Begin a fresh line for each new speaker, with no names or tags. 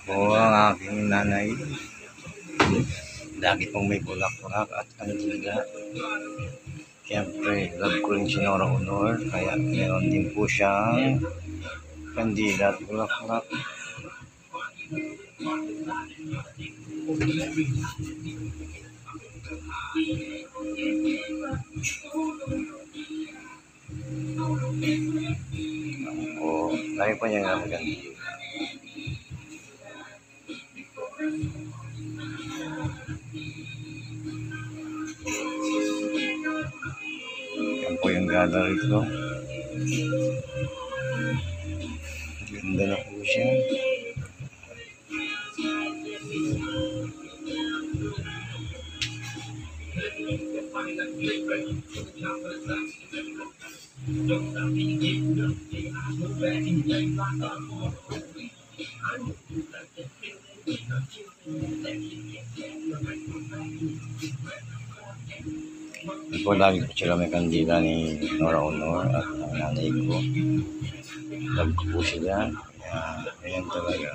po ang aking nanay. Lagi pong may bulaklak at kandila. Siyempre, love ko rin si Nora Honor, kaya meron din po siyang kandila at bulaklak. Lagi po niya ng kandila. Yan po yung gallery ko. Ganda na po siya. Ito lagi po sila may kandila ni Nora Honor at ang nanay ko. Love ko po sila. Ayan talaga.